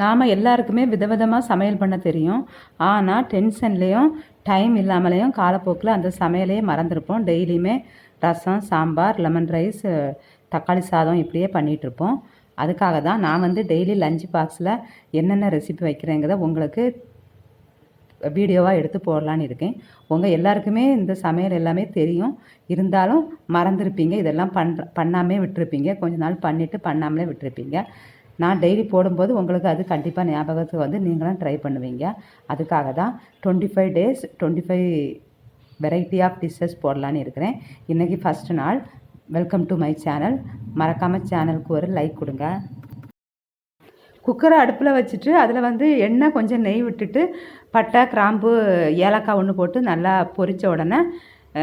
நாம் எல்லாருக்குமே விதவிதமாக சமையல் பண்ண தெரியும். ஆனால் டென்ஷன்லேயும் டைம் இல்லாமலேயும் காலப்போக்கில் அந்த சமையலையே மறந்துருப்போம். டெய்லியுமே ரசம், சாம்பார், லெமன் ரைஸ், தக்காளி சாதம் இப்படியே பண்ணிகிட்ருப்போம். அதுக்காக தான் நான் வந்து டெய்லி லஞ்ச் பாக்ஸில் என்னென்ன ரெசிபி வைக்கிறேங்கிறத உங்களுக்கு வீடியோவாக எடுத்து போடலான்னு இருக்கேன். உங்கள் எல்லாருக்குமே இந்த சமையல் எல்லாமே தெரியும். இருந்தாலும் மறந்துருப்பீங்க. இதெல்லாம் பண்ணாமே விட்டுருப்பீங்க. கொஞ்ச நாள் பண்ணிவிட்டு பண்ணாமலே விட்டுருப்பீங்க. நான் டெய்லி போடும்போது உங்களுக்கு அது கண்டிப்பாக ஞாபகத்துக்கு வந்து நீங்களும் ட்ரை பண்ணுவீங்க. அதுக்காக தான் 25 டேஸ் 25 வெரைட்டி ஆஃப் டிஷ்ஷஸ் போடலான்னு இருக்கிறேன். இன்றைக்கி ஃபஸ்ட்டு நாள். Welcome to my channel. மறக்காமல் சேனலுக்கு ஒரு லைக் கொடுங்க. குக்கரை அடுப்பில் வச்சுட்டு அதில் வந்து எண்ணெய் கொஞ்சம் நெய் விட்டுட்டு பட்டை, கிராம்பு, ஏலக்காய் ஒன்று போட்டு நல்லா பொரித்த உடனே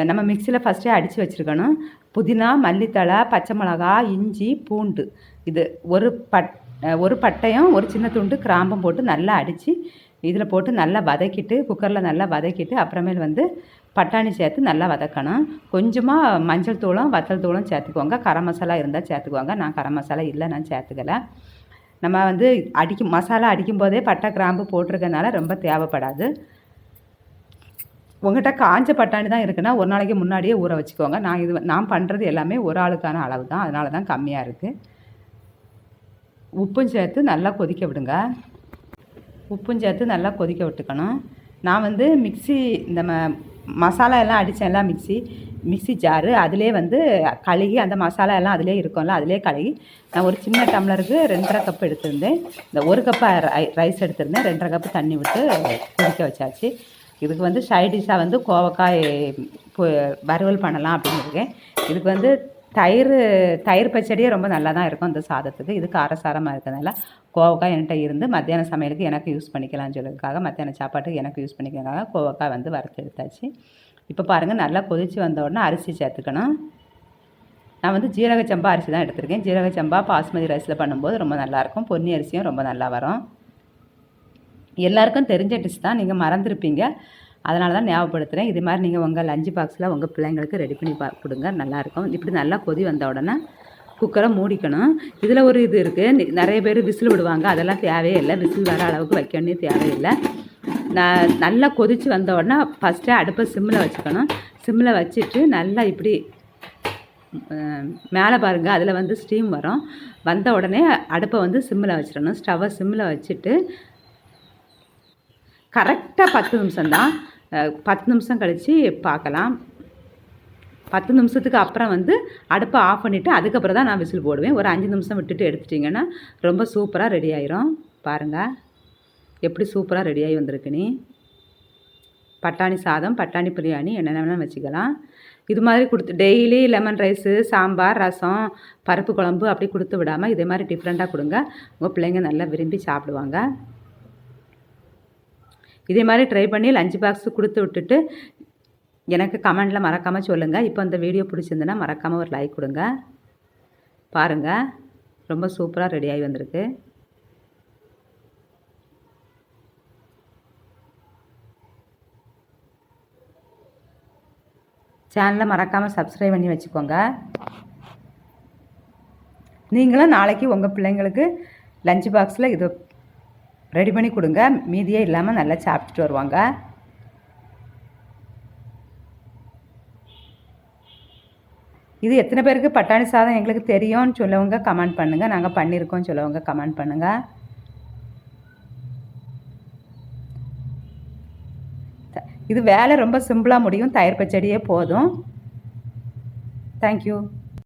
நம்ம மிக்சியில் ஃபஸ்ட்டே அடித்து வச்சுருக்கணும். புதினா, மல்லித்தழை, பச்சை மிளகா, இஞ்சி, பூண்டு, இது ஒரு பட்டையும் ஒரு சின்ன துண்டு கிராம்பும் போட்டு நல்லா அடித்து இதில் போட்டு நல்லா வதக்கிட்டு குக்கரில் நல்லா வதக்கிட்டு அப்புறமேல் வந்து பட்டாணி சேர்த்து நல்லா வதக்கணும். கொஞ்சமாக மஞ்சள் தூளும் வத்தல் தூளும் சேர்த்துக்குவாங்க. கரம் மசாலா இருந்தால் சேர்த்துக்குவாங்க. நான் கரம் மசாலா இல்லை, நான் சேர்த்துக்கலை. நம்ம வந்து மசாலா அடிக்கும் போதே பட்டை, கிராம்பு போட்டிருக்கனால ரொம்ப தேவைப்படாது. உங்கள்கிட்ட காஞ்ச பட்டாணி தான் இருக்குன்னா ஒரு நாளைக்கு முன்னாடியே ஊற வச்சுக்கோங்க. நான் பண்ணுறது எல்லாமே ஒரு ஆளுக்கான அளவு தான், அதனால தான் கம்மியாக இருக்குது. உப்பும் சேர்த்து நல்லா கொதிக்க விடுங்க. உப்பும் சேர்த்து நல்லா கொதிக்க விட்டுக்கணும். நான் வந்து மிக்ஸி இந்த மசாலா எல்லாம் அடித்தேன்ல மிக்ஸி ஜாரு, அதிலே வந்து கழுகி அந்த மசாலா எல்லாம் அதிலே இருக்கும்ல, அதிலே கழுகி நான் ஒரு சின்ன டம்ளருக்கு 2.5 கப் எடுத்திருந்தேன். இந்த 1 கப்பு ரைஸ் எடுத்திருந்தேன். 2.5 கப்பு தண்ணி விட்டு கொதிக்க வச்சாச்சு. இதுக்கு வந்து சைட் டிஷ்ஷாக வந்து கோவக்காய் வறுவல் பண்ணலாம் அப்படின்னு இருக்கேன். இதுக்கு வந்து தயிர் பச்சடியே ரொம்ப நல்லா தான் இருக்கும் அந்த சாதத்துக்கு. இது காரசாரமாக இருக்கிறதுனால கோவக்காய் என்கிட்ட இருந்து மத்தியான சமையலுக்கு எனக்கு யூஸ் பண்ணிக்கலாம்னு சொல்லியிருக்காங்க. மத்தியான சாப்பாட்டுக்கு எனக்கு யூஸ் பண்ணிக்கிறதுக்காக கோவக்காய் வந்து வறுத்து எடுத்தாச்சு. இப்போ பாருங்கள், நல்லா கொதித்து வந்த உடனே அரிசி சேர்த்துக்கணும். நான் வந்து ஜீரக சம்பா அரிசி தான் எடுத்திருக்கேன். ஜீரக சம்பா பாஸ்மதி ரைஸில் பண்ணும்போது ரொம்ப நல்லாயிருக்கும். பொன்னி அரிசியும் ரொம்ப நல்லா வரும். எல்லாருக்கும் தெரிஞ்ச டிஷ் தான், நீங்கள் மறந்துருப்பீங்க, அதனால தான் ஞாபகப்படுத்துகிறேன். இது மாதிரி நீங்கள் உங்கள் லஞ்ச் பாக்ஸில் உங்கள் பிள்ளைங்களுக்கு ரெடி பண்ணி கொடுங்க, நல்லாயிருக்கும். இப்படி நல்லா கொதி வந்த உடனே குக்கரை மூடிக்கணும். இதில் ஒரு இது இருக்குது, நிறைய பேர் விசில் விடுவாங்க. அதெல்லாம் தேவையே இல்லை. விசில் வர அளவுக்கு வைக்கணுன்னே தேவையில்லை. நான் நல்லா கொதித்து வந்த உடனே ஃபஸ்ட்டே அடுப்பை சிம்மில் வச்சுக்கணும். சிம்மில் வச்சுட்டு நல்லா இப்படி மேலே பாருங்கள், அதில் வந்து ஸ்டீம் வரும். வந்த உடனே அடுப்பை வந்து சிம்மில் வச்சிடணும். ஸ்டவ்வை சிம்மில் வச்சுட்டு கரெக்டாக 10 நிமிஷம்தான். 10 நிமிஷம் கழித்து பார்க்கலாம். 10 நிமிஷத்துக்கு அப்புறம் வந்து அடுப்பை ஆஃப் பண்ணிவிட்டு அதுக்கப்புறம் தான் நான் விசில் போடுவேன். ஒரு 5 நிமிஷம் விட்டுட்டு எடுத்துட்டிங்கன்னா ரொம்ப சூப்பராக ரெடி ஆயிரும். பாருங்கள் எப்படி சூப்பராக ரெடியாகி வந்திருக்குன்னு. பட்டாணி சாதம், பட்டாணி பிரியாணி என்னென்ன வேணாலும் வச்சுக்கலாம். இது மாதிரி கொடுத்து டெய்லி லெமன் ரைஸு, சாம்பார், ரசம், பருப்பு குழம்பு அப்படி கொடுத்து விடாமல் இதே மாதிரி டிஃப்ரெண்ட்டாக கொடுங்க. உங்கள் பிள்ளைங்க நல்லா விரும்பி சாப்பிடுவாங்க. இதே மாதிரி ட்ரை பண்ணி லஞ்ச் பாக்ஸு கொடுத்து விட்டுட்டு எனக்கு கமெண்டில் மறக்காமல் சொல்லுங்கள். இப்போ இந்த வீடியோ பிடிச்சிருந்துன்னா மறக்காமல் ஒரு லைக் கொடுங்க. பாருங்கள், ரொம்ப சூப்பராக ரெடியாகி வந்திருக்கு. சேனலை மறக்காமல் சப்ஸ்கிரைப் பண்ணி வச்சுக்கோங்க. நீங்களும் நாளைக்கு உங்கள் பிள்ளைங்களுக்கு லஞ்ச் பாக்ஸில் இது ரெடி பண்ணி கொடுங்க. மீதியே இல்லாமல் நல்லா சாப்பிட்டுட்டு வருவாங்க. இது எத்தனை பேருக்கு பட்டாணி சாதம் எங்களுக்கு தெரியும்னு சொல்லவங்க கமெண்ட் பண்ணுங்கள். நாங்கள் பண்ணியிருக்கோம் சொல்லவங்க கமெண்ட் பண்ணுங்கள். இது வேலை ரொம்ப சிம்பிளாக முடியும். தயிர் பச்சடியே போதும். தேங்க்யூ.